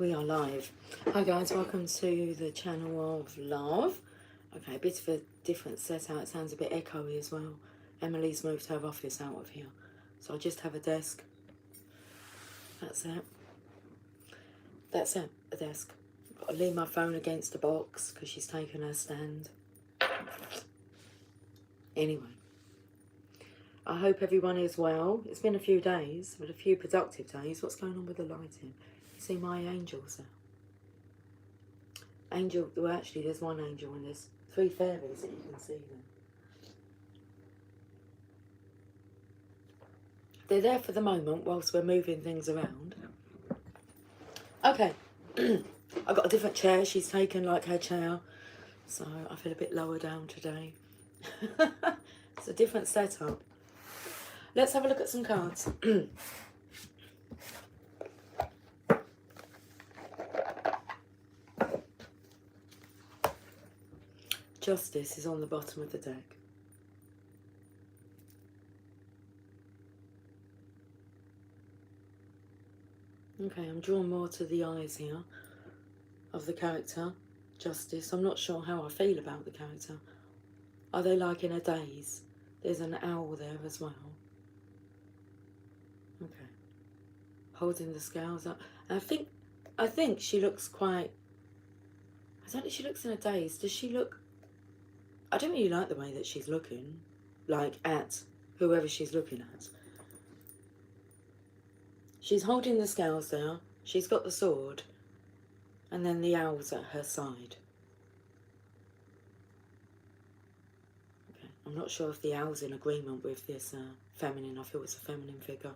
We are live. Hi guys, welcome to the channel of love. Okay, a bit of a different setup. It sounds a bit echoey as well. Emily's moved her office out of here, so I just have a desk. That's it. That's it, a desk. Got to lean my phone against the box because she's taken her stand. Anyway, I hope everyone is well. It's been a few days, but a few productive days. What's going on with the lighting? You see my angels there? Angel, well actually there's one angel and there's 3 fairies that you can see there. They're there for the moment whilst we're moving things around. Okay, I've got a different chair. She's taken like her chair, so I feel a bit lower down today. It's a different setup. Let's have a look at some cards. Justice is on the bottom of the deck. Okay, I'm drawn more to the eyes here of the character, Justice. I'm not sure how I feel about the character. Are they like in a daze? There's an owl there as well. Okay. Holding the scales up. And I think she looks quite... I don't think she looks in a daze. Does she look... I don't really like the way that she's looking. Like at whoever she's looking at. She's holding the scales there. She's got the sword. And then the owl's at her side. Okay. I'm not sure if the owl's in agreement with this feminine. I feel it's a feminine figure.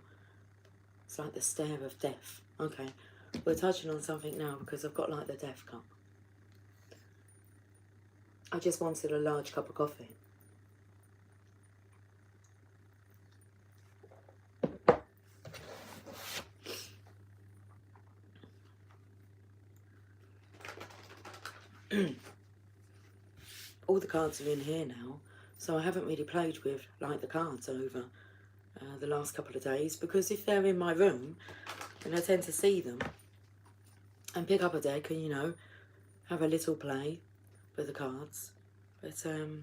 It's like the stare of death. Okay. We're touching on something now because I've got like the death cup. I just wanted a large cup of coffee. All the cards are in here now, so I haven't really played with like the cards over the last couple of days, because if they're in my room, then I tend to see them and pick up a deck and, you know, have a little play with the cards. But anyway,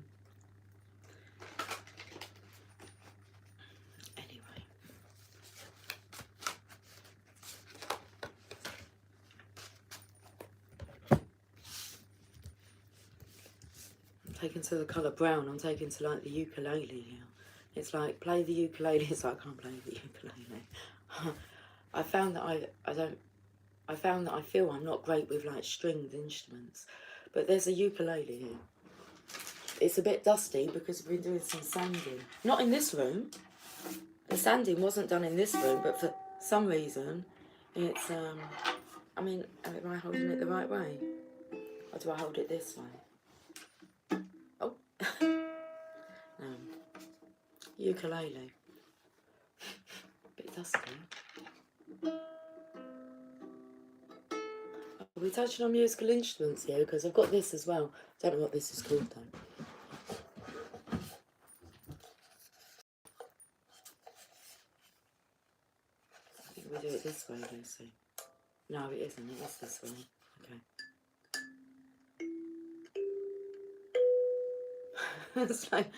I'm taken to the colour brown. I'm taken to like the ukulele here. It's like play the ukulele. It's like I can't play the ukulele. I found that I feel I'm not great with like stringed instruments, but there's a ukulele here. It's a bit dusty because we've been doing some sanding. Not in this room. The sanding wasn't done in this room, but for some reason it's, I mean, am I holding it the right way? Or do I hold it this way? Oh. Ukulele. Bit dusty. We're touching on musical instruments here because I've got this as well. Don't know what this is called though. I think we do it this way, Lucy. No, it isn't. It is this way. Okay. It's like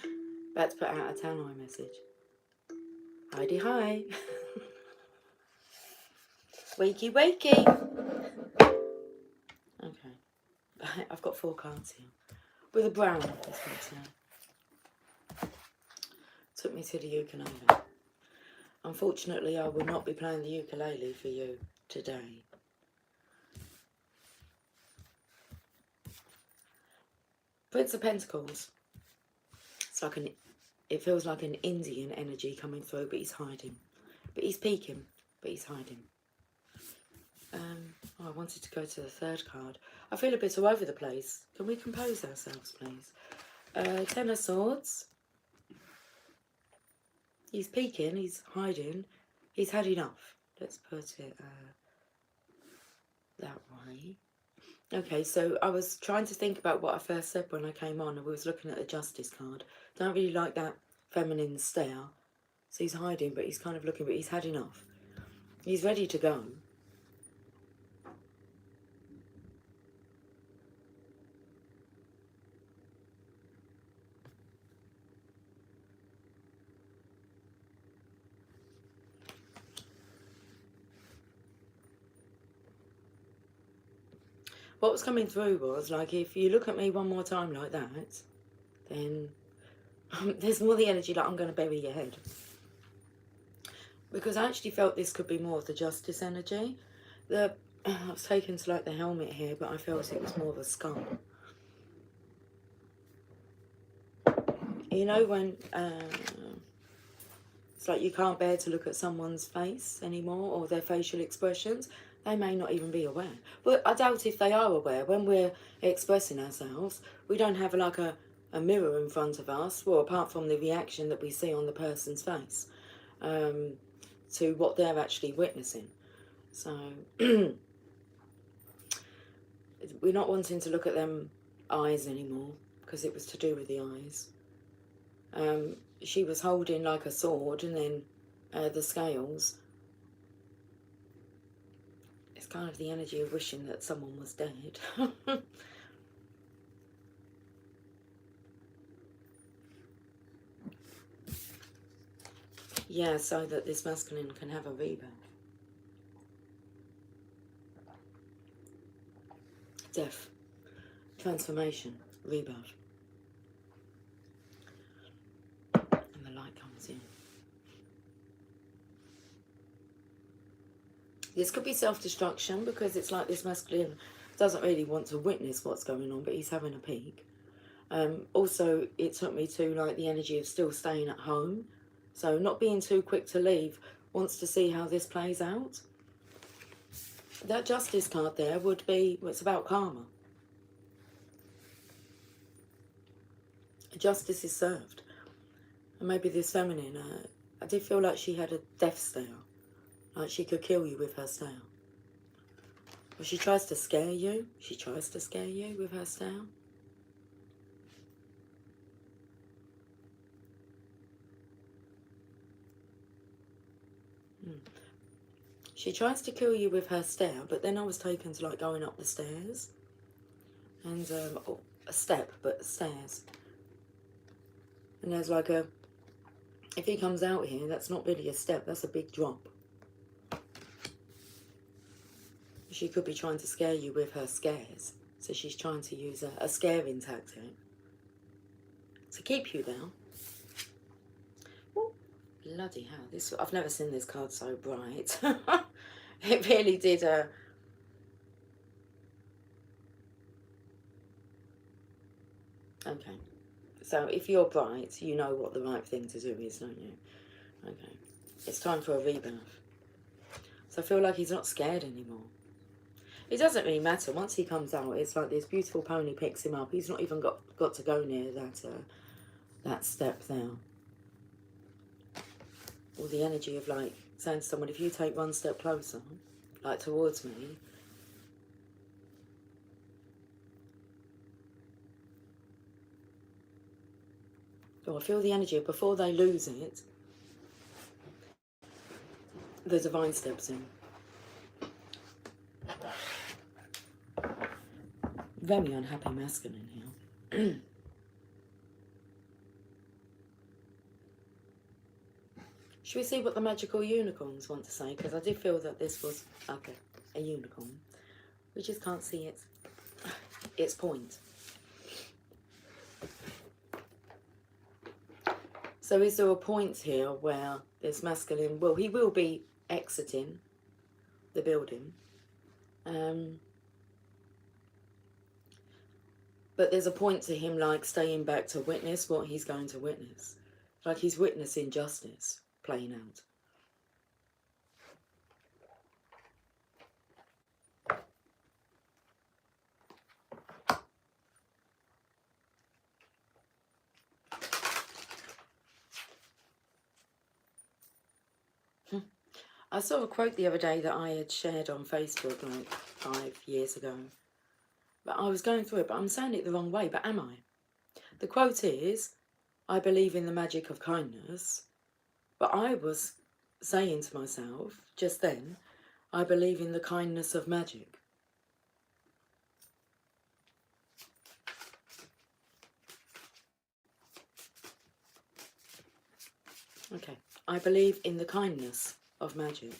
about to put out a Tannoy message. Heidi, hi. Wakey, wakey. Okay. I've got 4 cards here. With a brown, this one. Took me to the ukulele. Unfortunately, I will not be playing the ukulele for you today. Prince of Pentacles. It's like it feels like an Indian energy coming through, but he's hiding. But he's peeking, but he's hiding. Oh, I wanted to go to the 3rd card. I feel a bit all over the place. Can we compose ourselves, please? 10 of Swords. He's peeking, he's hiding. He's had enough. Let's put it that way. Okay, so I was trying to think about what I first said when I came on, and we was looking at the Justice card. Don't really like that feminine stare. So he's hiding, but he's kind of looking, but he's had enough. He's ready to go. what was coming through was, like, if you look at me one more time like that, then there's more the energy like I'm going to bury your head. Because I actually felt this could be more of the justice energy. I was taken to like the helmet here, but I felt it was more of a skull. You know when it's like you can't bear to look at someone's face anymore, or their facial expressions. They may not even be aware. But I doubt if they are aware. When we're expressing ourselves, we don't have like a mirror in front of us, well, apart from the reaction that we see on the person's face, to what they're actually witnessing. So we're not wanting to look at them eyes anymore, because it was to do with the eyes. She was holding like a sword, and then the scales. It's kind of the energy of wishing that someone was dead. Yeah, so that this masculine can have a rebirth. Death. Transformation. Rebirth. And the light comes in. This could be self-destruction, because it's like this masculine doesn't really want to witness what's going on, but he's having a peek. Also, it took me to like the energy of still staying at home. So not being too quick to leave, wants to see how this plays out. That justice card there would be, well, it's about karma. Justice is served. And maybe this feminine, I did feel like she had a death stare. Like she could kill you with her stare. Well, she tries to scare you. She tries to scare you with her stare. She tries to kill you with her stare, but then I was taken to like going up the stairs. And a step, but stairs. And there's like a, if he comes out here, that's not really a step, that's a big drop. She could be trying to scare you with her scares. So she's trying to use a scaring tactic to keep you down. Ooh, bloody hell, this, I've never seen this card so bright. It really did okay. So if you're bright, you know what the right thing to do is, don't you? Okay. It's time for a rebirth. So I feel like he's not scared anymore. It doesn't really matter. Once he comes out, it's like this beautiful pony picks him up. He's not even got to go near that step there. Or the energy of like saying to someone, if you take one step closer, like towards me, oh, I feel the energy of before they lose it, the divine steps in. Very unhappy masculine here. Should we see what the magical unicorns want to say? Because I did feel that this was like a unicorn. We just can't see its point. So is there a point here where this masculine, well, he will be exiting the building. But there's a point to him like staying back to witness what he's going to witness. Like he's witnessing justice playing out. I saw a quote the other day that I had shared on Facebook like 5 years ago. But I was going through it, but I'm saying it the wrong way, but am I? The quote is, I believe in the magic of kindness. But I was saying to myself just then, I believe in the kindness of magic. Okay, I believe in the kindness of magic.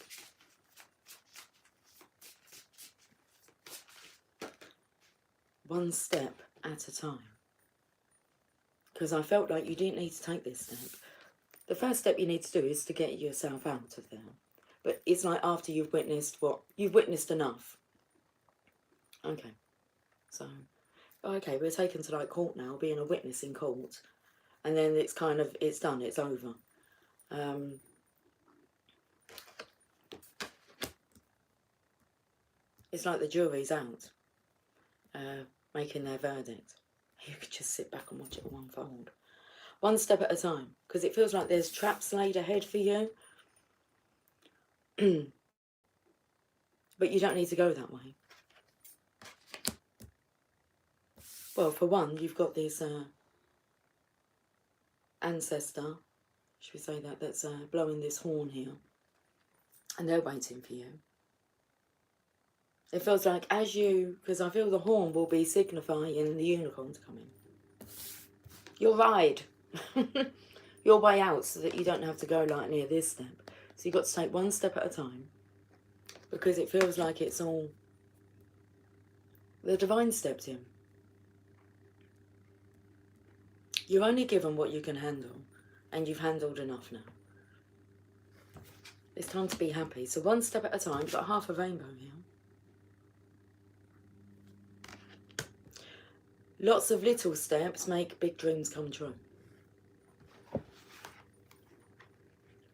one step at a time. Because I felt like you didn't need to take this step. The first step you need to do is to get yourself out of there. But it's like after you've witnessed what? You've witnessed enough. Okay. So, okay, we're taken to like court now, being a witness in court. And then it's kind of, it's done, it's over. It's like the jury's out, making their verdict. You could just sit back and watch it all unfold. One step at a time, because it feels like there's traps laid ahead for you. But you don't need to go that way. Well, for one, you've got this ancestor, should we say that, that's blowing this horn here. And they're waiting for you. It feels like as you, because I feel the horn will be signifying the unicorns coming. Your ride. Your way out so that you don't have to go like near this step. So you've got to take one step at a time. Because it feels like it's all... The divine stepped in. You're only given what you can handle. And you've handled enough now. It's time to be happy. So one step at a time. You've got half a rainbow here. Lots of little steps make big dreams come true.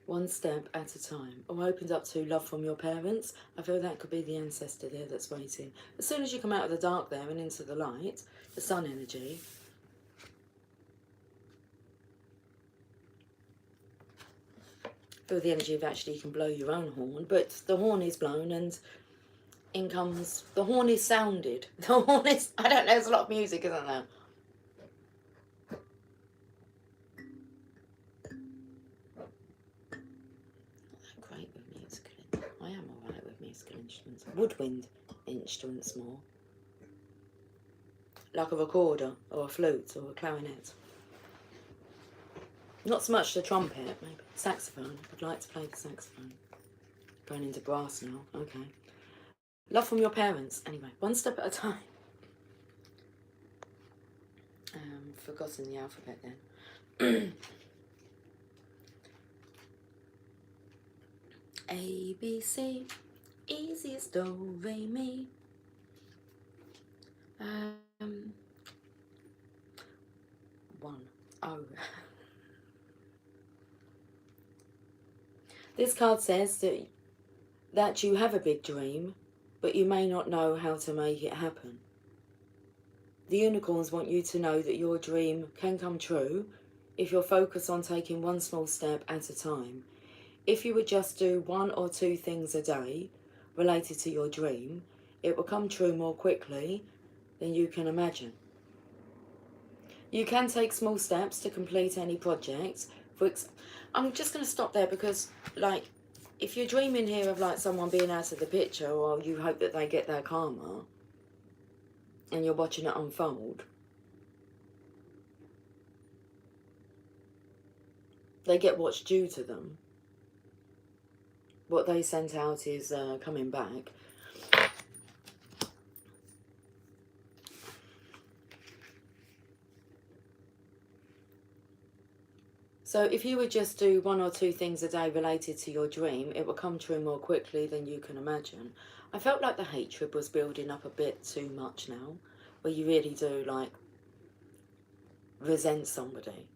One step at a time. Or opened up to love from your parents. I feel that could be the ancestor there that's waiting. As soon as you come out of the dark there and into the light, the sun energy, feel the energy of actually you can blow your own horn, but the horn is blown and in comes, the horn is sounded. The horn is, I don't know, there's a lot of music, isn't there? I am alright with musical instruments. Woodwind instruments more. Like a recorder or a flute or a clarinet. Not so much the trumpet, maybe. Saxophone. I'd like to play the saxophone. Going into brass now. Okay. Love from your parents. Anyway, one step at a time. Forgotten the alphabet then. A, B, C, easiest do, re, mi. One, O. This card says that you have a big dream, but you may not know how to make it happen. The unicorns want you to know that your dream can come true if you're focused on taking one small step at a time. If you would just do 1 or 2 things a day related to your dream, it will come true more quickly than you can imagine. You can take small steps to complete any project. I'm just going to stop there because, like, if you're dreaming here of, like, someone being out of the picture or you hope that they get their karma and you're watching it unfold, they get what's due to them. What they sent out is coming back. So if you would just do 1 or 2 things a day related to your dream, it will come true more quickly than you can imagine. I felt like the hatred was building up a bit too much now, where you really do, like, resent somebody.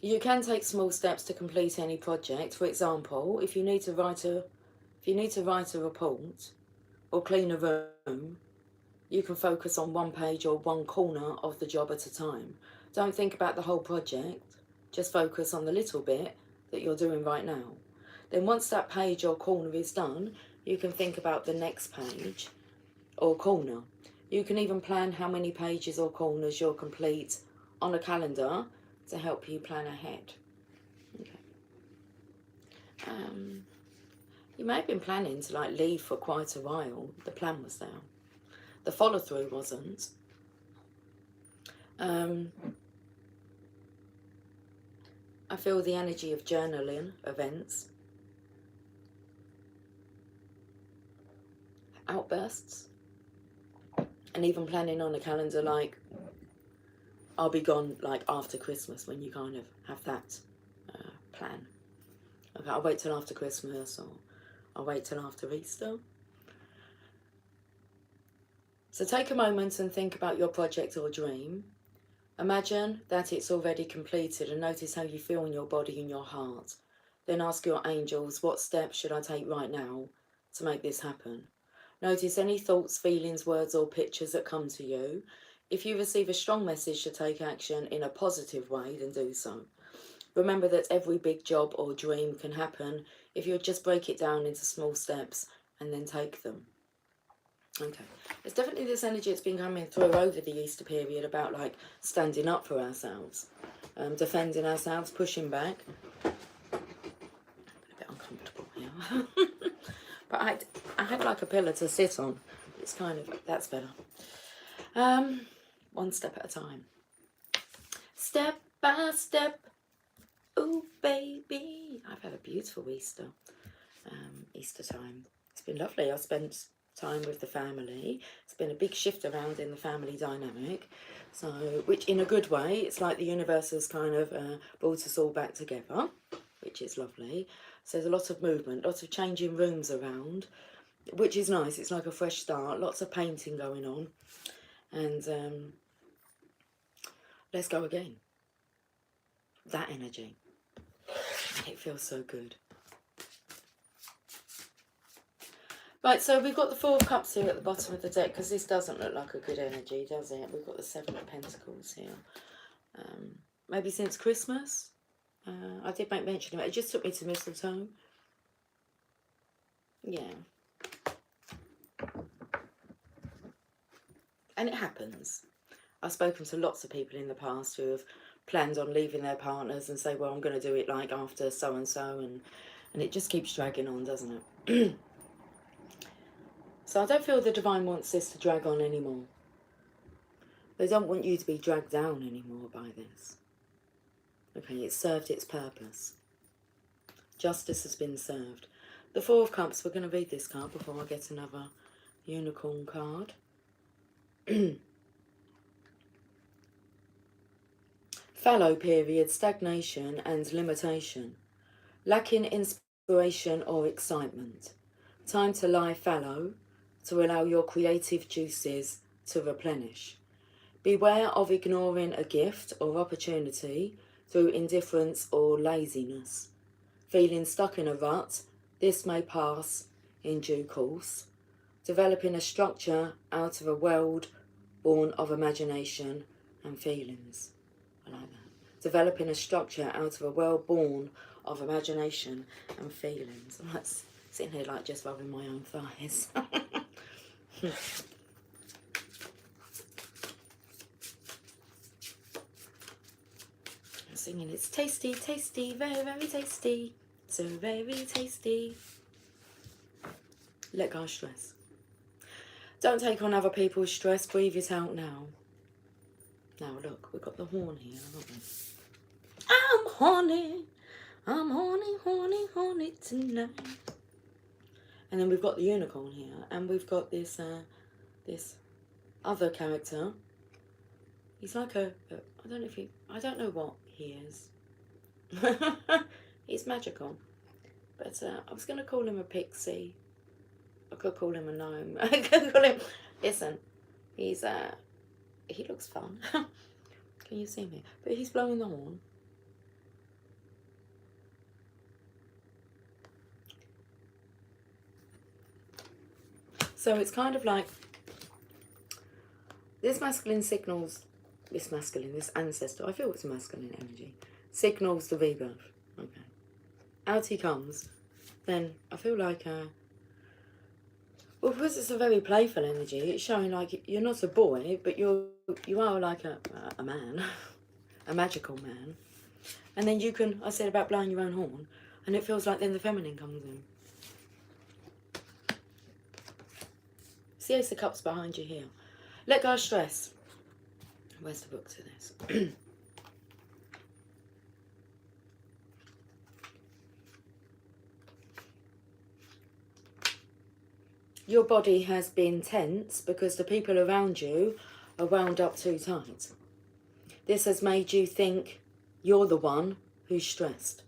You can take small steps to complete any project. For example, if you need to write a report or clean a room, you can focus on one page or one corner of the job at a time. Don't think about the whole project. Just focus on the little bit that you're doing right now. Then once that page or corner is done, you can think about the next page or corner. You can even plan how many pages or corners you'll complete on a calendar to help you plan ahead. Okay. You may have been planning to, like, leave for quite a while. The plan was there. The follow-through wasn't. I feel the energy of journaling events. Outbursts. And even planning on a calendar like, I'll be gone like after Christmas, when you kind of have that plan. Okay, I'll wait till after Christmas, or I'll wait till after Easter. So take a moment and think about your project or dream. Imagine that it's already completed and notice how you feel in your body and your heart. Then ask your angels, what steps should I take right now to make this happen? Notice any thoughts, feelings, words or pictures that come to you. If you receive a strong message to take action in a positive way, then do so. Remember that every big job or dream can happen if you just break it down into small steps and then take them. Okay, there's definitely this energy that's been coming through over the Easter period about like standing up for ourselves, defending ourselves, pushing back. A bit uncomfortable here. But I had like a pillar to sit on. It's kind of, that's better. One step at a time. Step by step. Ooh, baby. I've had a beautiful Easter. Easter time. It's been lovely. I spent time with the family. It's been a big shift around in the family dynamic. So, which in a good way, it's like the universe has kind of brought us all back together, which is lovely. So there's a lot of movement, lots of changing rooms around, which is nice. It's like a fresh start, lots of painting going on. And let's go again. That energy. It feels so good. Right, so we've got the Four of Cups here at the bottom of the deck, because this doesn't look like a good energy, does it? We've got the Seven of Pentacles here. Maybe since Christmas. I did make mention of it. It just took me to mistletoe. Yeah. And it happens. I've spoken to lots of people in the past who have planned on leaving their partners and say, well, I'm going to do it like after so-and-so, and it just keeps dragging on, doesn't it? So I don't feel the divine wants this to drag on anymore. They don't want you to be dragged down anymore by this. Okay, it's served its purpose. Justice has been served. The Four of Cups, we're going to read this card before I get another unicorn card. Fallow period, stagnation and limitation. Lacking inspiration or excitement. Time to lie fallow, to allow your creative juices to replenish. Beware of ignoring a gift or opportunity through indifference or laziness. Feeling stuck in a rut, this may pass in due course. Developing a structure out of a world born of imagination and feelings. I like that. Developing a structure out of a world born of imagination and feelings. I'm like sitting here like just rubbing my own thighs. I'm singing, it's tasty, tasty, very, very tasty. So very tasty. Let go of stress. Don't take on other people's stress. Breathe it out now. Now look, we've got the horn here, haven't we? I'm horny. I'm horny, horny, horny tonight. And then we've got the unicorn here, and we've got this this other character. He's like I don't know what he is. He's magical, but I was going to call him a pixie. I could call him a gnome. I could call him. Listen, he looks fun. Can you see me? But he's blowing the horn. So it's kind of like this masculine signals, this ancestor, I feel it's masculine energy, signals the rebirth. Okay. Out he comes. Then I feel like, well, because it's a very playful energy, it's showing like you're not a boy, but you are like a man, a magical man. And then you can, I said about blowing your own horn, and it feels like then the feminine comes in. See Ace of Cups behind you here. Let go of stress. Where's the book to this? your body has been tense because the people around you are wound up too tight. This has made you think you're the one who's stressed.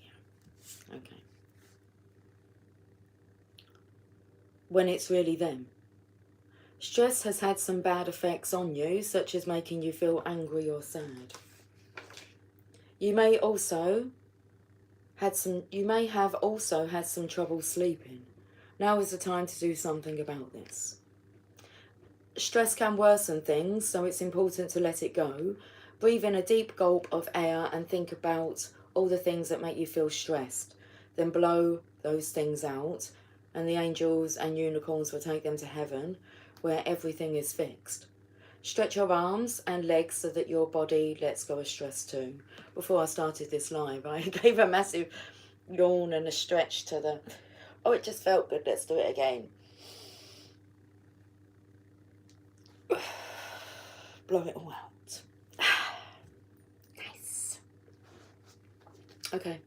Yeah. Okay. When it's really them. Stress has had some bad effects on you, such as making you feel angry or sad. You may have also had some trouble sleeping. Now is the time to do something about this. Stress can worsen things, so it's important to let it go. Breathe in a deep gulp of air and think about all the things that make you feel stressed. Then blow those things out, and the angels and unicorns will take them to heaven, where everything is fixed. Stretch your arms and legs so that your body lets go of stress too. Before I started this live, I gave a massive yawn and a stretch to the... Oh, it just felt good. Let's do it again. Blow it all out. Nice. Okay.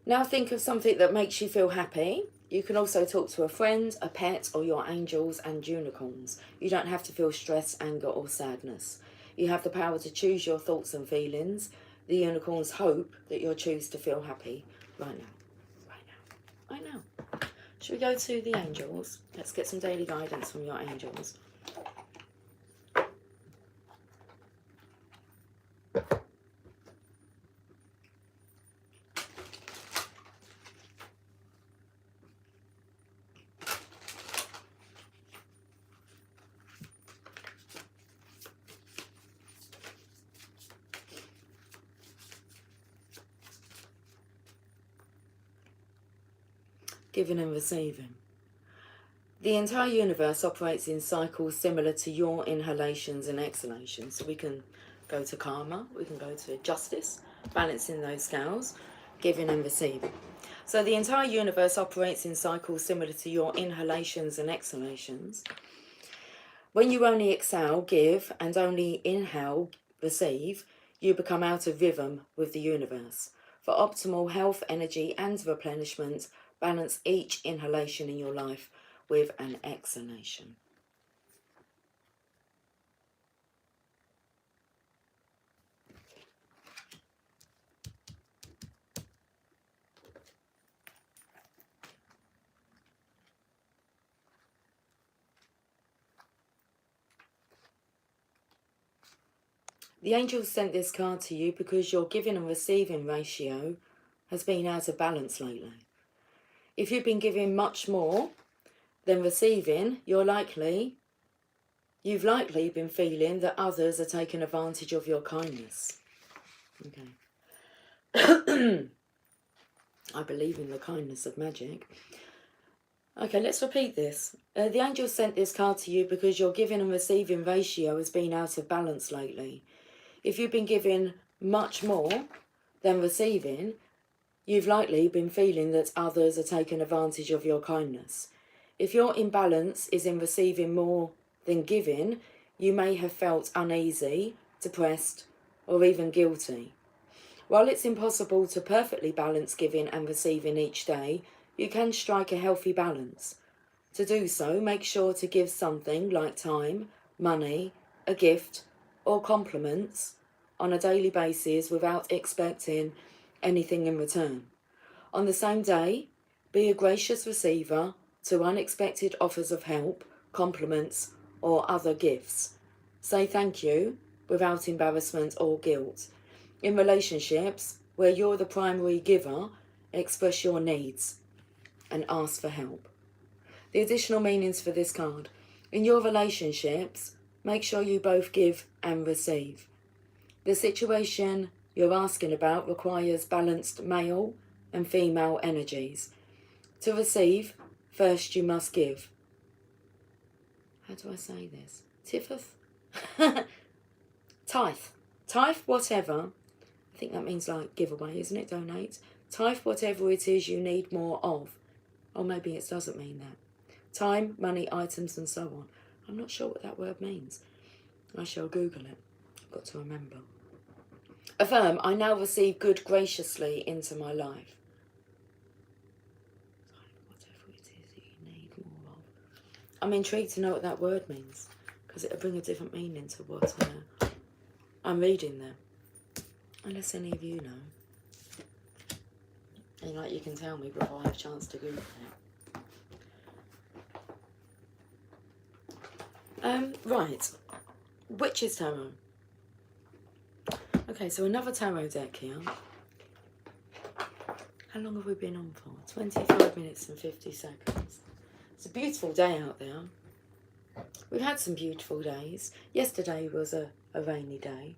Now think of something that makes you feel happy. You can also talk to a friend, a pet, or your angels and unicorns. You don't have to feel stress, anger, or sadness. You have the power to choose your thoughts and feelings. The unicorns hope that you'll choose to feel happy right now. Right now. Should we go to the angels? Let's get some daily guidance from your angels. Giving and receiving. The entire universe operates in cycles similar to your inhalations and exhalations. So we can go to karma, we can go to justice, balancing those scales, giving and receiving. So the entire universe operates in cycles similar to your inhalations and exhalations. When you only exhale, give, and only inhale, receive, you become out of rhythm with the universe. For optimal health, energy, and replenishment, balance each inhalation in your life with an exhalation. The angels sent this card to you because your giving and receiving ratio has been out of balance lately. If you've been giving much more than receiving, you've likely been feeling that others are taking advantage of your kindness. Okay. I believe in the kindness of magic. Okay, let's repeat this. The angels sent this card to you because your giving and receiving ratio has been out of balance lately. If you've been giving much more than receiving, you've likely been feeling that others are taking advantage of your kindness. If your imbalance is in receiving more than giving, you may have felt uneasy, depressed, or even guilty. While it's impossible to perfectly balance giving and receiving each day, you can strike a healthy balance. To do so, make sure to give something like time, money, a gift, or compliments on a daily basis without expecting anything in return. On the same day, be a gracious receiver to unexpected offers of help, compliments, or other gifts. Say thank you without embarrassment or guilt. In relationships where you're the primary giver, express your needs and ask for help. The additional meanings for this card. In your relationships, make sure you both give and receive. The situation you're asking about requires balanced male and female energies. To receive, first you must give. How do I say this? Tiffeth? Tithe. Tithe whatever. I think that means like giveaway, isn't it? Donate. Tithe whatever it is you need more of. Or maybe it doesn't mean that. Time, money, items, and so on. I'm not sure what that word means. I shall Google it. I've got to remember. Affirm, I now receive good graciously into my life. Whatever it is that you I'm intrigued to know what that word means, because it'll bring a different meaning to what I'm reading there. Unless any of you know. And like you can tell me before I have a chance to Google it. Right. Witch's Tarot. Okay, so another tarot deck here. How long have we been on for? 25 minutes and 50 seconds. It's a beautiful day out there. We've had some beautiful days. Yesterday was a rainy day.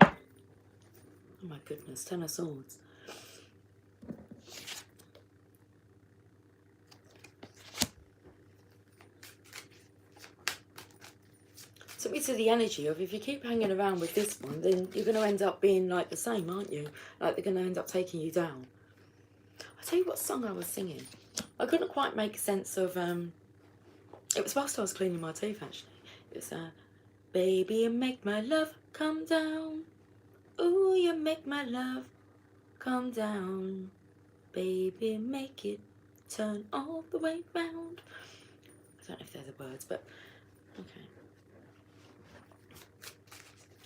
Oh my goodness, Ten of Swords. Took me to the energy of, if you keep hanging around with this one, then you're going to end up being like the same, aren't you? Like they're going to end up taking you down. I'll tell you what song I was singing. I couldn't quite make sense of, it was whilst I was cleaning my teeth actually. It was, baby, you make my love come down. Ooh, you make my love come down. Baby, make it turn all the way round. I don't know if they're the words, but okay.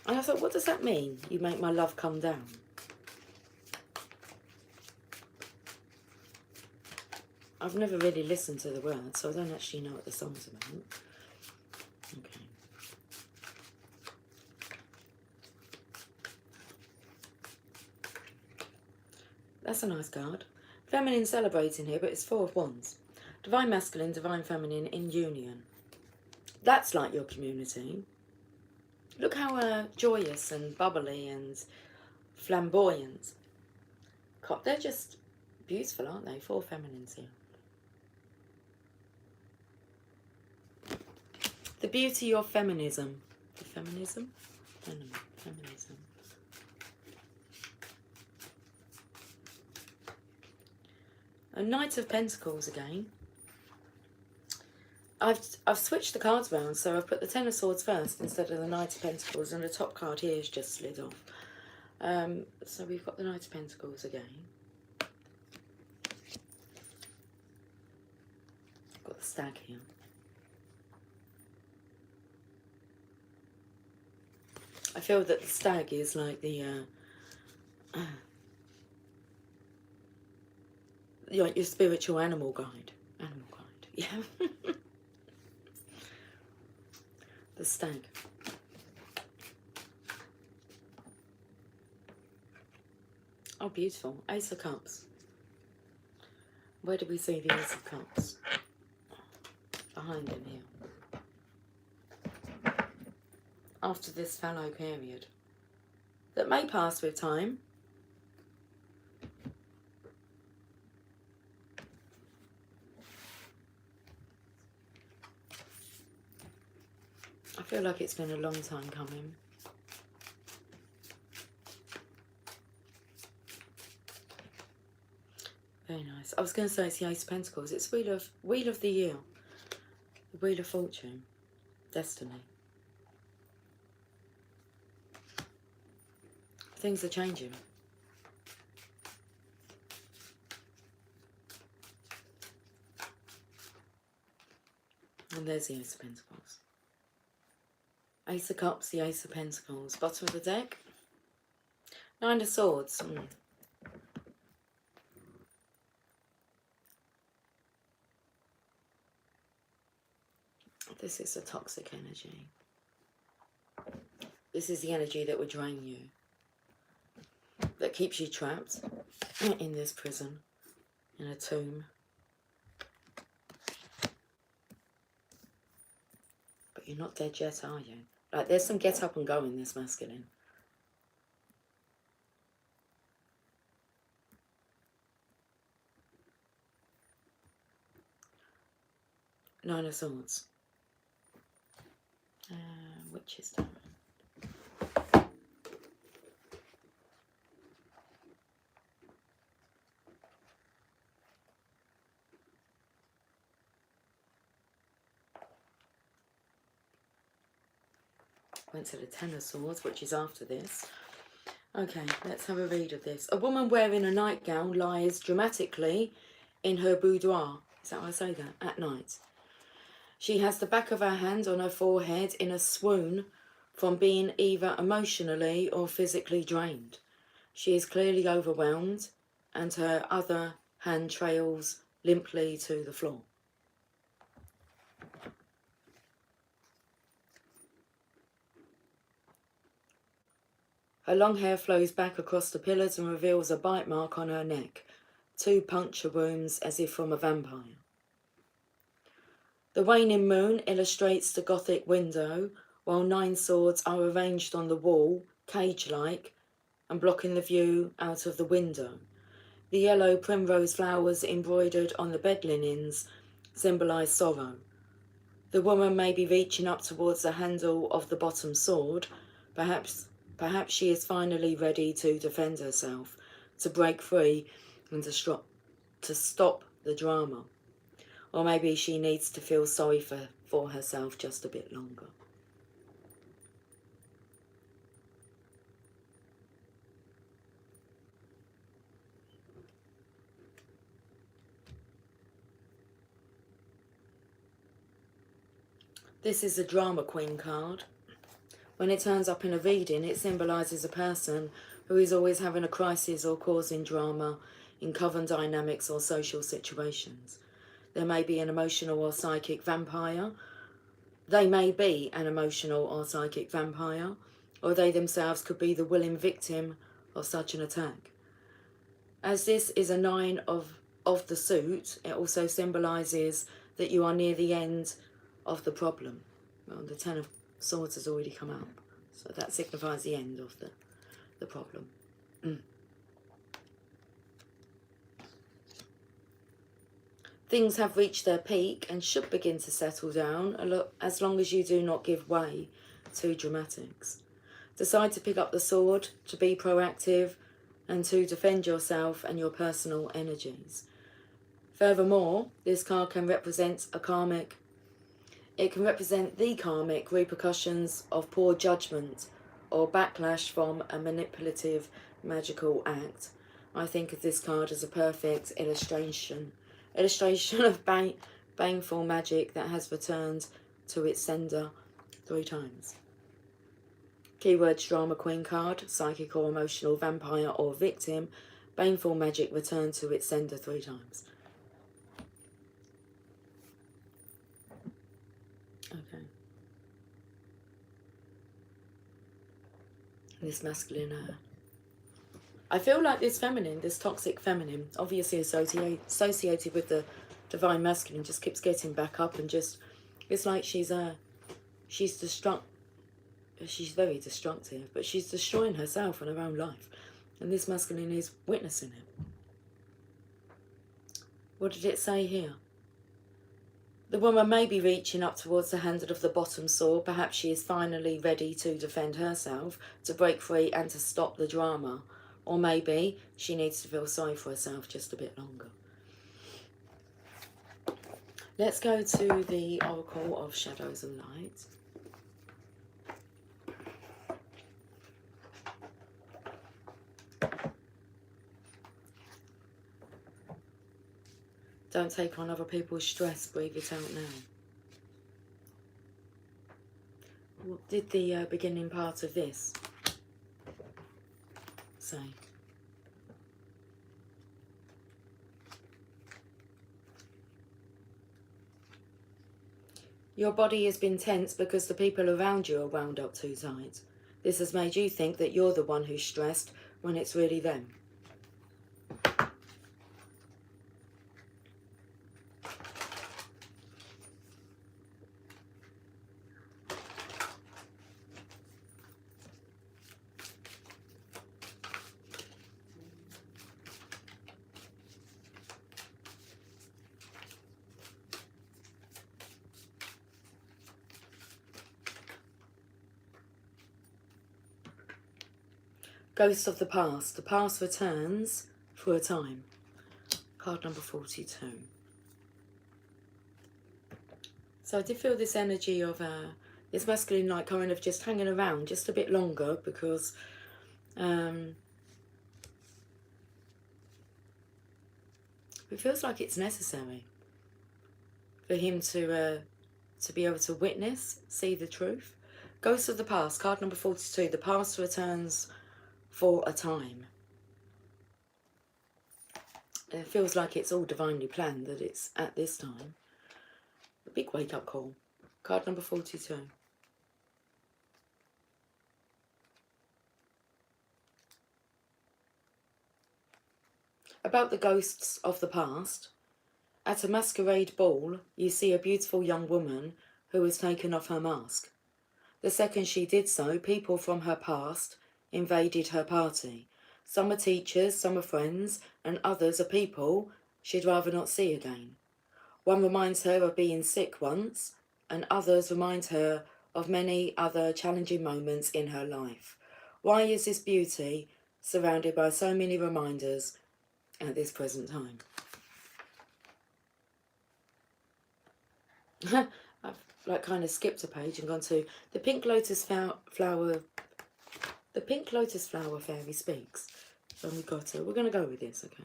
And I thought, what does that mean? You make my love come down. I've never really listened to the words, so I don't actually know what the song's about. Okay. That's a nice card. Feminine celebrating here, but it's Four of Wands. Divine masculine, divine feminine in union. That's like your community. Look how joyous and bubbly and flamboyant. They're just beautiful, aren't they? Four feminines here. The beauty of feminism. The feminism? Feminism. A Knight of Pentacles again. I've switched the cards around, so I've put the Ten of Swords first instead of the Knight of Pentacles, and the top card here is just slid off. So we've got the Knight of Pentacles again. Got the Stag here. I feel that the Stag is like the your spiritual animal guide. Yeah. The Stag. Oh, beautiful. Ace of Cups. Where do we see the Ace of Cups? Behind him here. After this fallow period. That may pass with time. I feel like it's been a long time coming. Very nice. I was going to say it's the Ace of Pentacles. It's Wheel of the Year. The Wheel of Fortune. Destiny. Things are changing. And there's the Ace of Pentacles. Ace of Cups, the Ace of Pentacles. Bottom of the deck. Nine of Swords. This is a toxic energy. This is the energy that would drain you. That keeps you trapped in this prison. In a tomb. But you're not dead yet, are you? Like, there's some get up and go in this masculine. Nine of Swords. Witch's Tarot. Went to the Ten of Swords, which is after this. Okay, let's have a read of this. A woman wearing a nightgown lies dramatically in her boudoir. Is that how I say that? At night. She has the back of her hand on her forehead in a swoon from being either emotionally or physically drained. She is clearly overwhelmed, and her other hand trails limply to the floor. Her long hair flows back across the pillars and reveals a bite mark on her neck, 2 puncture wounds as if from a vampire. The waning moon illustrates the Gothic window, while 9 swords are arranged on the wall, cage-like, and blocking the view out of the window. The yellow primrose flowers embroidered on the bed linens symbolise sorrow. The woman may be reaching up towards the handle of the bottom sword. Perhaps she is finally ready to defend herself, to break free and to stop the drama. Or maybe she needs to feel sorry for herself just a bit longer. This is a drama queen card. When it turns up in a reading, it symbolises a person who is always having a crisis or causing drama in coven dynamics or social situations. There may be an emotional or psychic vampire. They may be an emotional or psychic vampire, or they themselves could be the willing victim of such an attack. As this is a 9 of the suit, it also symbolises that you are near the end of the problem. Well, the 10 of Swords has already come up, so that signifies the end of the problem. Things have reached their peak and should begin to settle down as long as you do not give way to dramatics. Decide to pick up the sword, to be proactive, and to defend yourself and your personal energies. Furthermore, this card can represent it can represent the karmic repercussions of poor judgment or backlash from a manipulative magical act. I think of this card as a perfect illustration of baneful magic that has returned to its sender 3 times. Keywords: drama queen card, psychic or emotional vampire or victim. Baneful magic returned to its sender 3 times. Okay. This masculine I feel like this feminine, this toxic feminine, obviously associated with the divine masculine, just keeps getting back up and just, it's like she's very destructive, but she's destroying herself and her own life. And this masculine is witnessing it. What did it say here? The woman may be reaching up towards the handle of the bottom sword. Perhaps she is finally ready to defend herself, to break free and to stop the drama. Or maybe she needs to feel sorry for herself just a bit longer. Let's go to the Oracle of Shadows and Light. Don't take on other people's stress, breathe it out now. What did the beginning part of this say? Your body has been tense because the people around you are wound up too tight. This has made you think that you're the one who's stressed when it's really them. Ghosts of the past. The past returns for a time. Card number 42. So I did feel this energy of this masculine light kind of just hanging around just a bit longer, because It feels like it's necessary for him to be able to witness, see the truth. Ghost of the past, card number 42. The past returns for a time. It feels like it's all divinely planned that it's at this time. A big wake-up call. Card number 42. About the ghosts of the past. At a masquerade ball, you see a beautiful young woman who has taken off her mask. The second she did so, people from her past invaded her party. Some are teachers, some are friends, and others are people she'd rather not see again. One reminds her of being sick once, and others remind her of many other challenging moments in her life. Why is this beauty surrounded by so many reminders at this present time? I've kind of skipped a page and gone to the pink lotus flower. The pink lotus flower fairy speaks. And we got it. We're going to go with this, okay?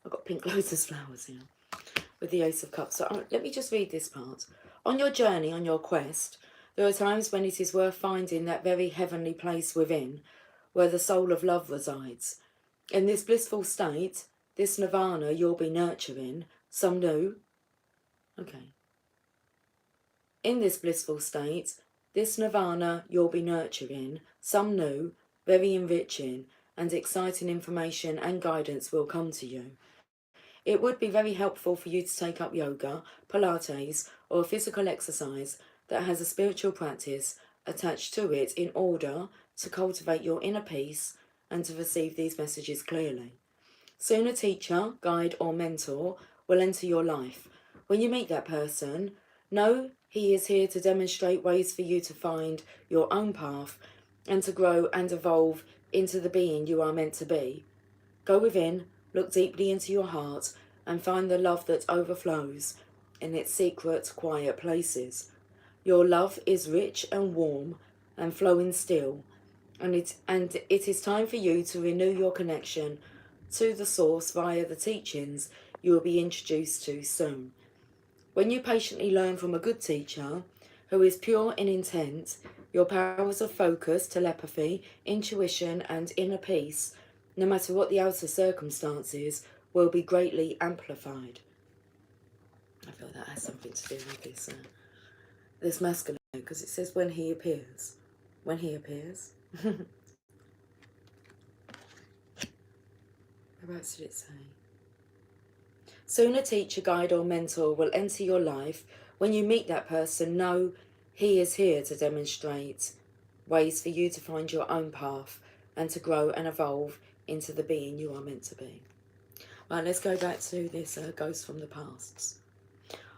I've got pink lotus flowers here with the Ace of Cups. So let me just read this part. On your journey, on your quest, there are times when it is worth finding that very heavenly place within, where the soul of love resides. In this blissful state, this nirvana you'll be nurturing, some new. Okay. In this blissful state, this nirvana you'll be nurturing, some new, very enriching and exciting information and guidance will come to you. It would be very helpful for you to take up yoga, Pilates, or a physical exercise that has a spiritual practice attached to it in order to cultivate your inner peace and to receive these messages clearly. Soon a teacher, guide, or mentor will enter your life. When you meet that person, know he is here to demonstrate ways for you to find your own path and to grow and evolve into the being you are meant to be. Go within, look deeply into your heart, and find the love that overflows in its secret, quiet places. Your love is rich and warm and flowing still, and it is time for you to renew your connection to the source via the teachings you will be introduced to soon. When you patiently learn from a good teacher who is pure in intent, your powers of focus, telepathy, intuition, and inner peace, no matter what the outer circumstances, will be greatly amplified. I feel that has something to do with this masculine, because it says when he appears. When he appears. Whereabouts did it say? Soon a teacher, guide, or mentor will enter your life. When you meet that person, know he is here to demonstrate ways for you to find your own path and to grow and evolve into the being you are meant to be. Right, let's go back to this ghost from the past.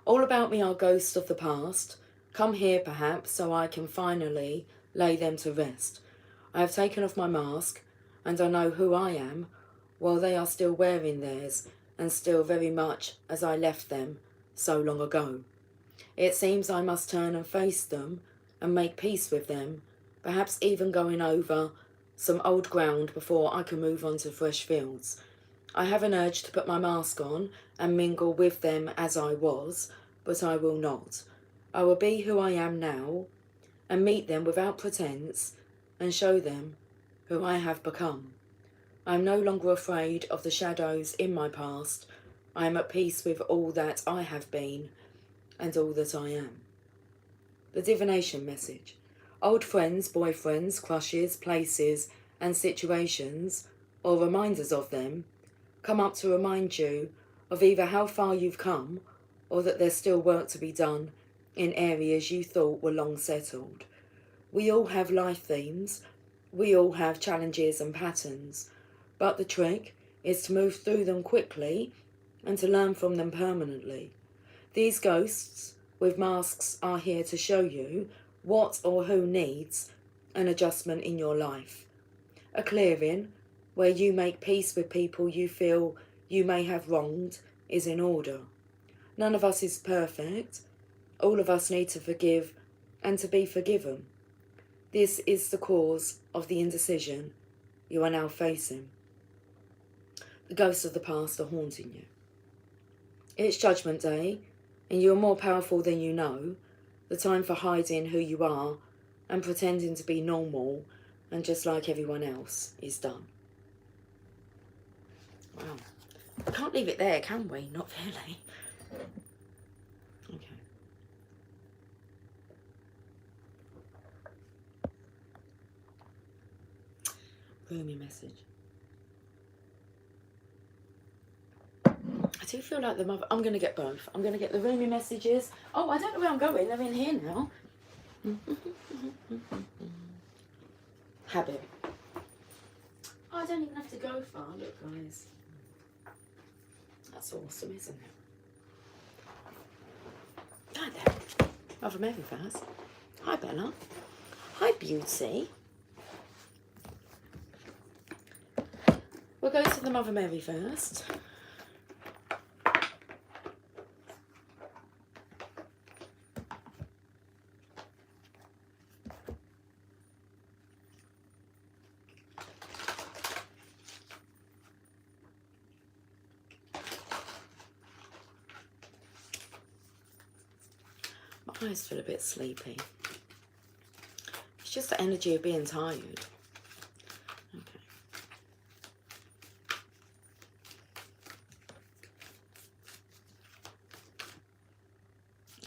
All about me are ghosts of the past. Come here, perhaps, so I can finally lay them to rest. I have taken off my mask, and I know who I am, while they are still wearing theirs, and still very much as I left them so long ago. It seems I must turn and face them and make peace with them, perhaps even going over some old ground before I can move on to fresh fields. I have an urge to put my mask on and mingle with them as I was, but I will not. I will be who I am now and meet them without pretense and show them who I have become. I am no longer afraid of the shadows in my past. I am at peace with all that I have been and all that I am. The divination message. Old friends, boyfriends, crushes, places and situations, or reminders of them, come up to remind you of either how far you've come or that there's still work to be done in areas you thought were long settled. We all have life themes. We all have challenges and patterns. But the trick is to move through them quickly and to learn from them permanently. These ghosts with masks are here to show you what or who needs an adjustment in your life. A clearing where you make peace with people you feel you may have wronged is in order. None of us is perfect. All of us need to forgive and to be forgiven. This is the cause of the indecision you are now facing. The ghosts of the past are haunting you. It's Judgment Day, and you are more powerful than you know. The time for hiding who you are and pretending to be normal and just like everyone else is done. Wow. We can't leave it there, can we? Not really. Okay. Roomy message. I do feel like the mother... I'm going to get both. I'm going to get the roomy messages. Oh, I don't know where I'm going. They're in here now. Habit. Oh, I don't even have to go far. Look, guys. That's awesome, isn't it? Hi there. Mother Mary first. Hi, Bella. Hi, Beauty. We'll go to the Mother Mary first. My eyes feel a bit sleepy. It's just the energy of being tired. Okay.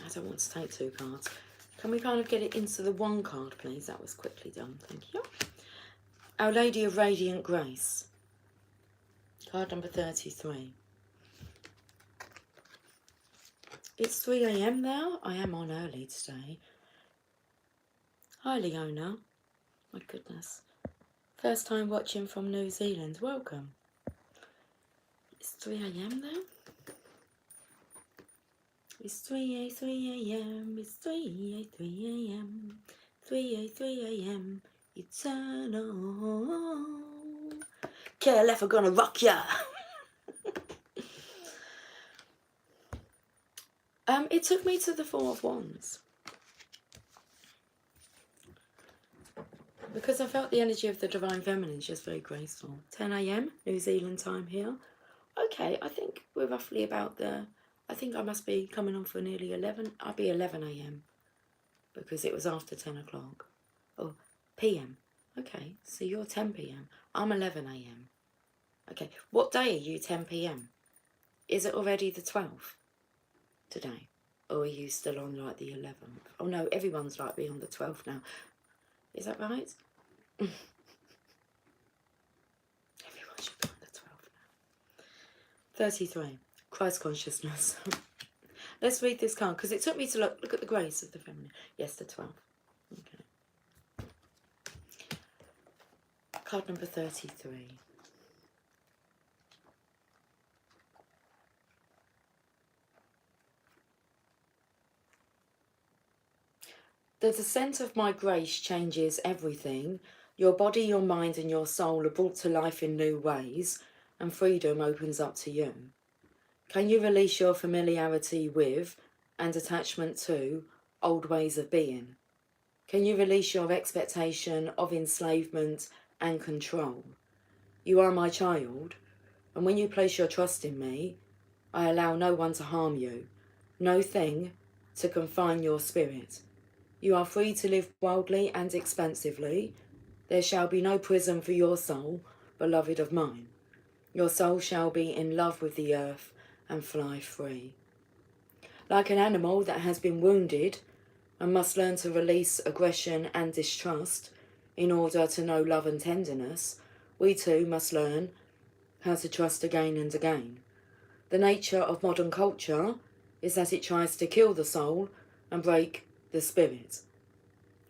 I don't want to take two cards. Can we kind of get it into the one card, please? That was quickly done. Thank you. Our Lady of Radiant Grace. Card number 33. It's 3 AM now. I am on early today. Hi, Leona. My goodness. First time watching from New Zealand. Welcome. It's 3 AM now. It's 3 AM. It's 3 AM. 3 AM. Eternal. KLF are gonna rock ya. It took me to the Four of Wands. Because I felt the energy of the Divine Feminine is just very graceful. 10 AM, New Zealand time here. Okay, I think we're roughly about the... I think I must be coming on for nearly 11. I'll be 11 AM. Because it was after 10 o'clock. Oh, PM. Okay, so you're 10 PM. I'm 11 AM. Okay, what day are you 10 PM? Is it already the 12th today? Or are you still on like the 11th? Oh no, everyone's like me on the 12th now. Is that right? Everyone should be on the 12th now. 33. Christ consciousness. Let's read this card because it took me to look at the grace of the feminine. Yes, the 12th. Okay. Card number 33. The descent of my grace changes everything. Your body, your mind and your soul are brought to life in new ways and freedom opens up to you. Can you release your familiarity with and attachment to old ways of being? Can you release your expectation of enslavement and control? You are my child, and when you place your trust in me, I allow no one to harm you, no thing to confine your spirit. You are free to live wildly and expansively. There shall be no prison for your soul, beloved of mine. Your soul shall be in love with the earth and fly free. Like an animal that has been wounded and must learn to release aggression and distrust in order to know love and tenderness, we too must learn how to trust again and again. The nature of modern culture is that it tries to kill the soul and break the spirit.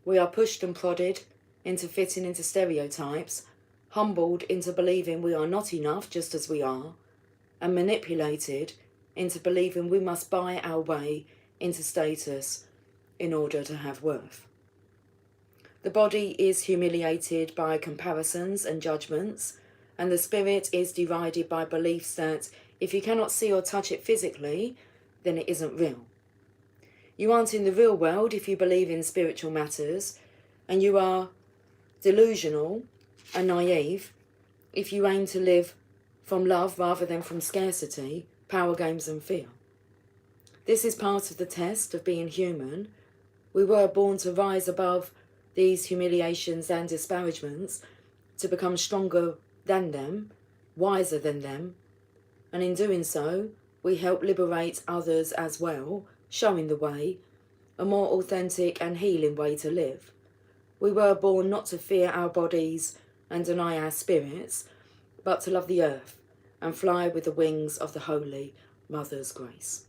We are pushed and prodded into fitting into stereotypes, humbled into believing we are not enough just as we are, and manipulated into believing we must buy our way into status in order to have worth. The body is humiliated by comparisons and judgments, and the spirit is derided by beliefs that if you cannot see or touch it physically, then it isn't real. You aren't in the real world if you believe in spiritual matters, and you are delusional and naive if you aim to live from love rather than from scarcity, power games and fear. This is part of the test of being human. We were born to rise above these humiliations and disparagements, to become stronger than them, wiser than them, and in doing so, we help liberate others as well, showing the way, a more authentic and healing way to live. We were born not to fear our bodies and deny our spirits, but to love the earth and fly with the wings of the Holy Mother's grace.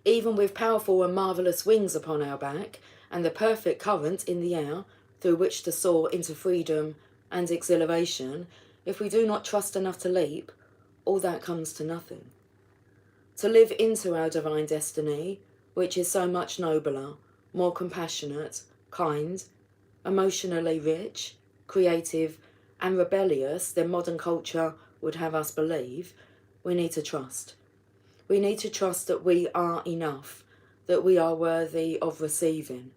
Even with powerful and marvellous wings upon our back and the perfect current in the air through which to soar into freedom and exhilaration, if we do not trust enough to leap, all that comes to nothing. To live into our divine destiny, which is so much nobler, more compassionate, kind, emotionally rich, creative, and rebellious than modern culture would have us believe, we need to trust. We need to trust that we are enough, that we are worthy of receiving.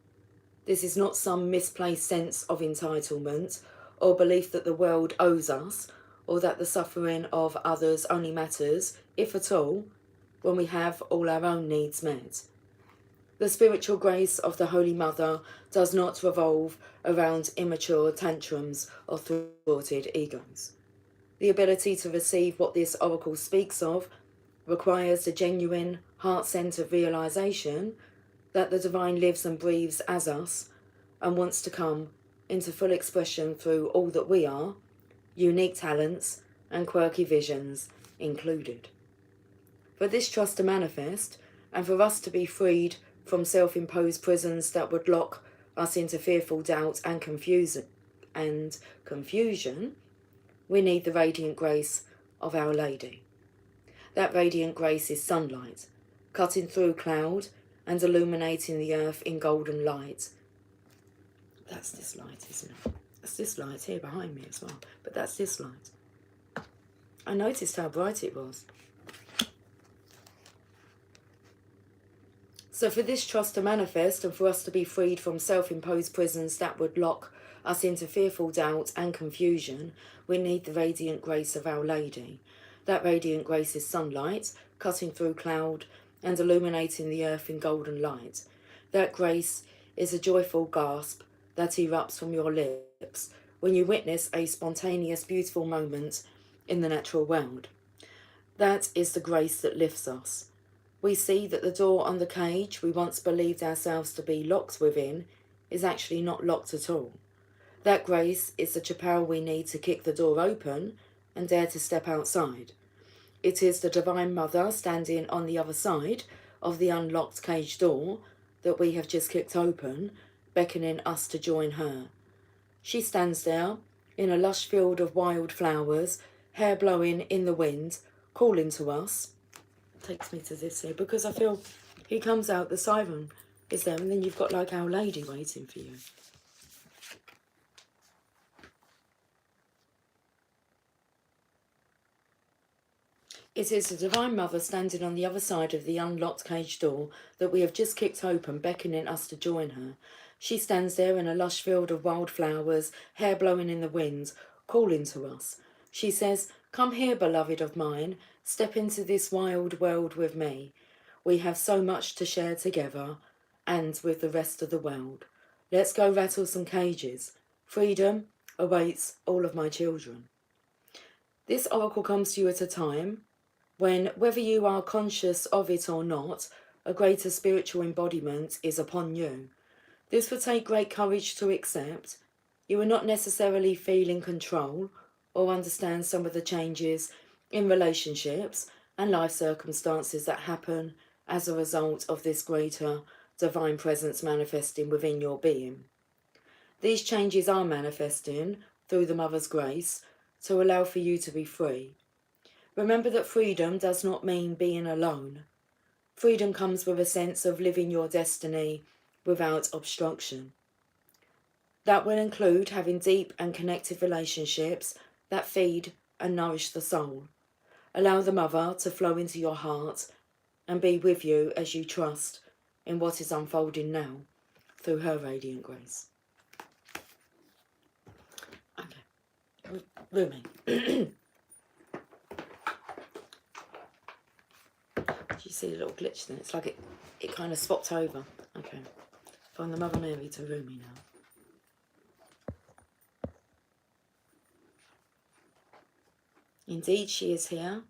This is not some misplaced sense of entitlement or belief that the world owes us, or that the suffering of others only matters, if at all, when we have all our own needs met. The spiritual grace of the Holy Mother does not revolve around immature tantrums or thwarted egos. The ability to receive what this oracle speaks of requires the genuine, heart-centered realization that the divine lives and breathes as us and wants to come into full expression through all that we are, unique talents and quirky visions included. For this trust to manifest, and for us to be freed from self-imposed prisons that would lock us into fearful doubt and confusion, we need the radiant grace of Our Lady. That radiant grace is sunlight, cutting through cloud and illuminating the earth in golden light. That's this light, isn't it? That's this light here behind me as well, but that's this light. I noticed how bright it was. So for this trust to manifest and for us to be freed from self-imposed prisons that would lock us into fearful doubt and confusion, we need the radiant grace of Our Lady. That radiant grace is sunlight, cutting through cloud and illuminating the earth in golden light. That grace is a joyful gasp that erupts from your lips when you witness a spontaneous, beautiful moment in the natural world. That is the grace that lifts us. We see that the door on the cage we once believed ourselves to be locked within is actually not locked at all. That grace is the chaparral we need to kick the door open and dare to step outside. It is the Divine Mother standing on the other side of the unlocked cage door that we have just kicked open, beckoning us to join her. She stands there in a lush field of wild flowers, hair blowing in the wind, calling to us. Takes me to this here because I feel he comes out, the siren is there, and then you've got like Our Lady waiting for you. It is the Divine Mother standing on the other side of the unlocked cage door that we have just kicked open, beckoning us to join her. She stands there in a lush field of wild flowers, hair blowing in the wind, calling to us. She says, "Come here, beloved of mine, step into this wild world with me. We have so much to share together and with the rest of the world. Let's go rattle some cages. Freedom awaits all of my children." This oracle comes to you at a time when, whether you are conscious of it or not, a greater spiritual embodiment is upon you. This would take great courage to accept. You are not necessarily feeling control or understand some of the changes in relationships and life circumstances that happen as a result of this greater divine presence manifesting within your being. These changes are manifesting through the Mother's grace to allow for you to be free. Remember that freedom does not mean being alone. Freedom comes with a sense of living your destiny without obstruction. That will include having deep and connected relationships that feed and nourish the soul. Allow the Mother to flow into your heart and be with you as you trust in what is unfolding now through her radiant grace. Okay. Rumi. Do you see the little glitch there? It's like it kind of swapped over. Okay. From the Mother Mary to Rumi now. Indeed, she is here,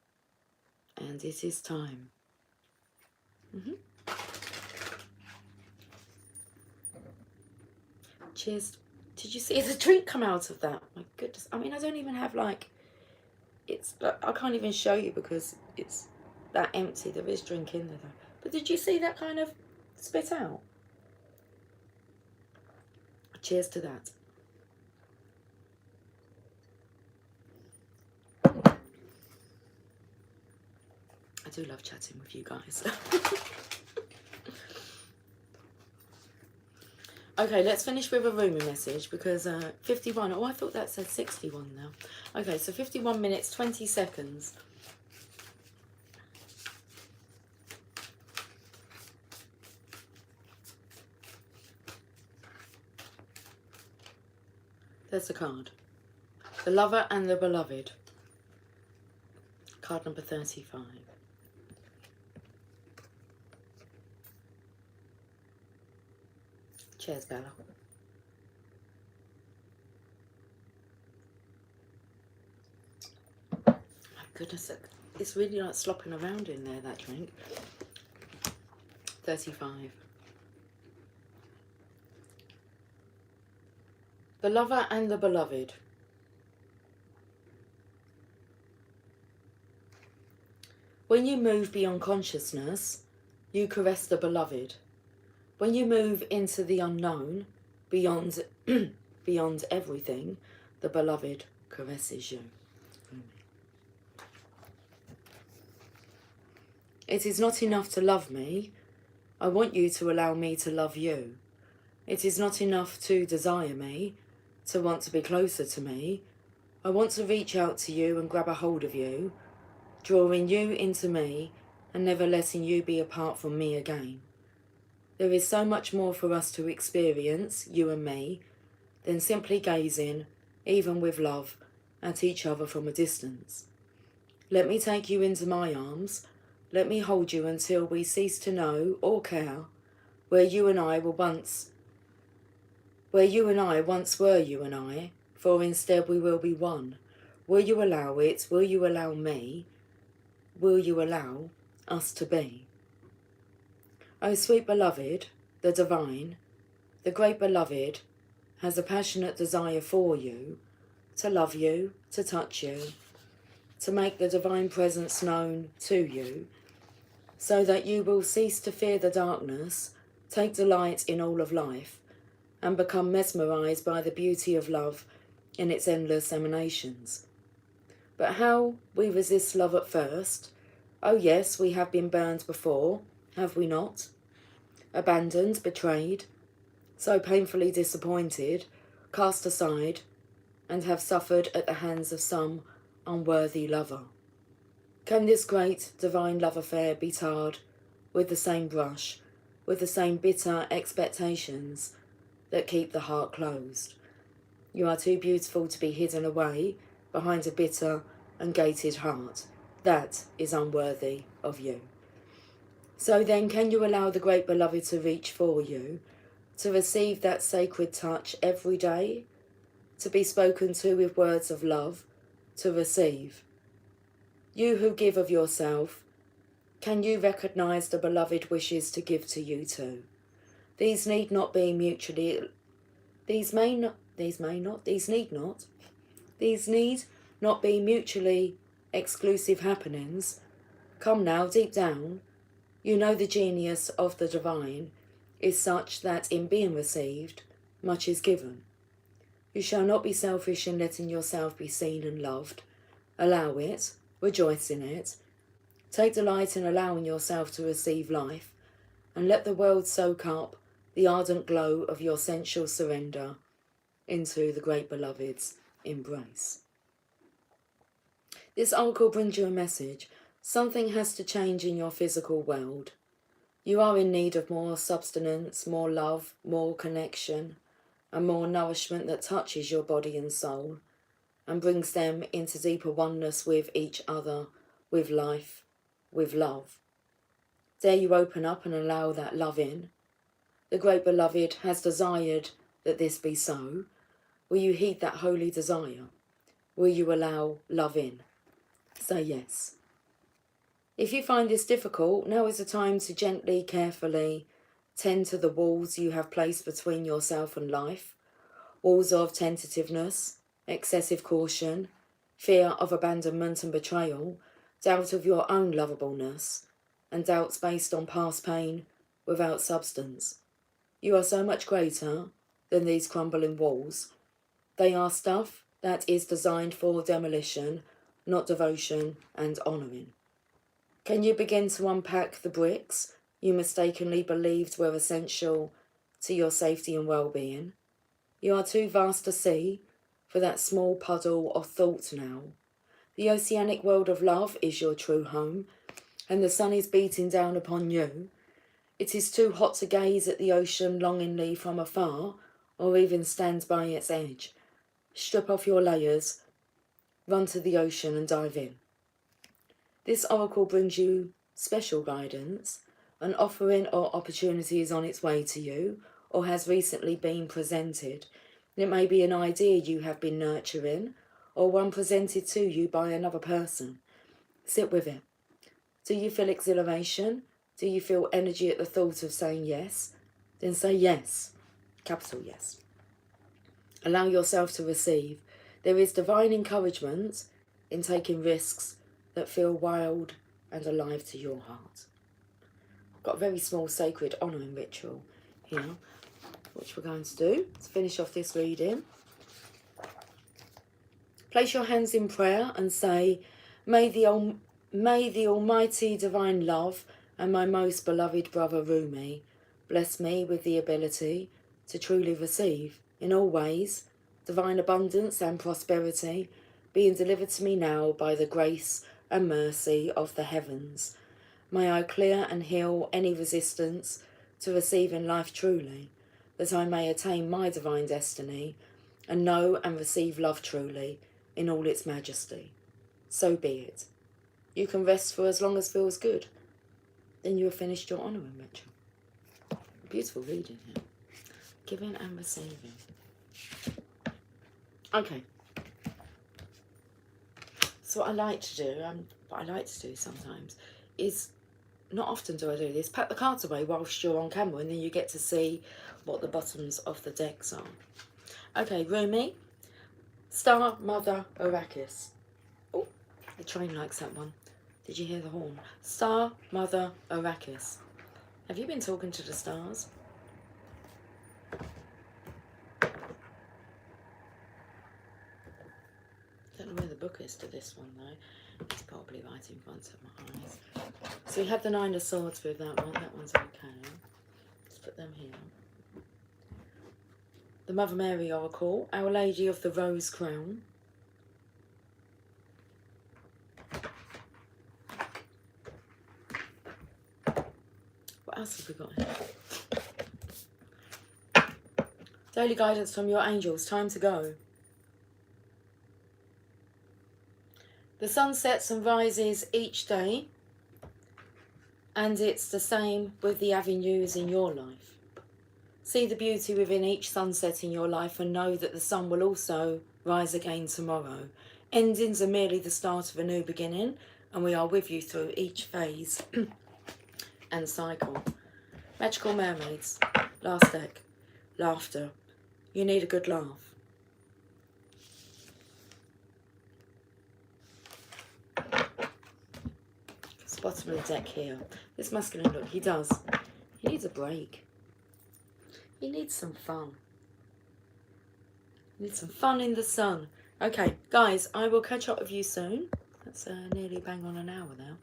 and it is time. Cheers. Did you see the drink come out of that? My goodness. I mean, I don't even have like, it's, I can't even show you because it's that empty. There is drink in there though. But did you see that kind of spit out? Cheers to that. I do love chatting with you guys. Okay, let's finish with a Rumi message because 51, oh, I thought that said 61 now. Okay, so 51 minutes, 20 seconds. There's the card. The Lover and the Beloved. Card number 35. Cheers, Bella. My goodness, it's really like slopping around in there, that drink. 35. The Lover and the Beloved. When you move beyond consciousness, you caress the beloved. When you move into the unknown, beyond beyond everything, the beloved caresses you. It is not enough to love me. I want you to allow me to love you. It is not enough to desire me, to want to be closer to me. I want to reach out to you and grab a hold of you, drawing you into me and never letting you be apart from me again. There is so much more for us to experience, you and me, than simply gazing, even with love, at each other from a distance. Let me take you into my arms. Let me hold you until we cease to know or care where you and I once were you and I, for instead we will be one. Will you allow it? Will you allow me? Will you allow us to be? O sweet beloved, the divine, the great beloved, has a passionate desire for you, to love you, to touch you, to make the divine presence known to you, so that you will cease to fear the darkness, take delight in all of life, and become mesmerized by the beauty of love in its endless emanations. But how we resist love at first? Oh yes, we have been burned before, have we not? Abandoned, betrayed, so painfully disappointed, cast aside, and have suffered at the hands of some unworthy lover. Can this great divine love affair be tarred with the same brush, with the same bitter expectations that keep the heart closed? You are too beautiful to be hidden away behind a bitter and gated heart. That is unworthy of you. So then, can you allow the great beloved to reach for you, to receive that sacred touch every day, to be spoken to with words of love, to receive? You who give of yourself, can you recognize the beloved wishes to give to you too? These need not be mutually, these need not be mutually exclusive happenings. Come now, deep down, you know the genius of the divine is such that in being received, much is given. You shall not be selfish in letting yourself be seen and loved. Allow it, rejoice in it. Take delight in allowing yourself to receive life, and let the world soak up the ardent glow of your sensual surrender into the great beloved's embrace. This oracle brings you a message. Something has to change in your physical world. You are in need of more substance, more love, more connection, and more nourishment that touches your body and soul, and brings them into deeper oneness with each other, with life, with love. Dare you open up and allow that love in? The great beloved has desired that this be so. Will you heed that holy desire? Will you allow love in? Say yes. If you find this difficult, now is the time to gently, carefully tend to the walls you have placed between yourself and life. Walls of tentativeness, excessive caution, fear of abandonment and betrayal, doubt of your own lovableness, and doubts based on past pain without substance. You are so much greater than these crumbling walls. They are stuff that is designed for demolition, not devotion and honouring. Can you begin to unpack the bricks you mistakenly believed were essential to your safety and well-being? You are too vast to see for that small puddle of thought now. The oceanic world of love is your true home, and the sun is beating down upon you. It is too hot to gaze at the ocean longingly from afar, or even stand by its edge. Strip off your layers, run to the ocean and dive in. This oracle brings you special guidance. An offering or opportunity is on its way to you, or has recently been presented. It may be an idea you have been nurturing, or one presented to you by another person. Sit with it. Do you feel exhilaration? Do you feel energy at the thought of saying yes? Then say yes, capital yes. Allow yourself to receive. There is divine encouragement in taking risks that feel wild and alive to your heart. I've got a very small sacred honouring ritual here, which we're going to do to finish off this reading. Place your hands in prayer and say, May the almighty divine love and my most beloved brother Rumi bless me with the ability to truly receive, in all ways, divine abundance and prosperity being delivered to me now by the grace and mercy of the heavens. May I clear and heal any resistance to receiving life truly, that I may attain my divine destiny and know and receive love truly in all its majesty. So be it. You can rest for as long as feels good. Then you have finished your honouring ritual. Beautiful reading here. Giving and receiving. Okay. So what I like to do, what I like to do sometimes, is, not often do I do this, pack the cards away whilst you're on camera, and then you get to see what the bottoms of the decks are. Okay, Rumi, Star, Mother, Arrakis. Oh, the train likes that one. Did you hear the horn? Star, Mother, Arrakis. Have you been talking to the stars? Don't know where the book is to this one though. It's probably right in front of my eyes. So we have the Nine of Swords with that one. That one's okay. Let's put them here. The Mother Mary Oracle, Our Lady of the Rose Crown. What else have we got here? Daily guidance from your angels. Time to go. The sun sets and rises each day, and it's the same with the avenues in your life. See the beauty within each sunset in your life and know that the sun will also rise again tomorrow. Endings are merely the start of a new beginning, and we are with you through each phase and cycle. Magical Mermaids, last deck, laughter. You need a good laugh. It's the bottom of the deck here. This masculine look, he does. He needs a break. He needs some fun. He needs some fun in the sun. Okay, guys, I will catch up with you soon. That's nearly bang on an hour now.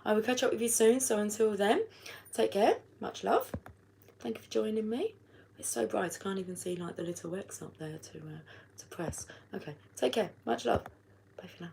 I will catch up with you soon. So until then, take care. Much love. Thank you for joining me. It's so bright, I can't even see like the little X up there to press. Okay, take care. Much love. Bye for now.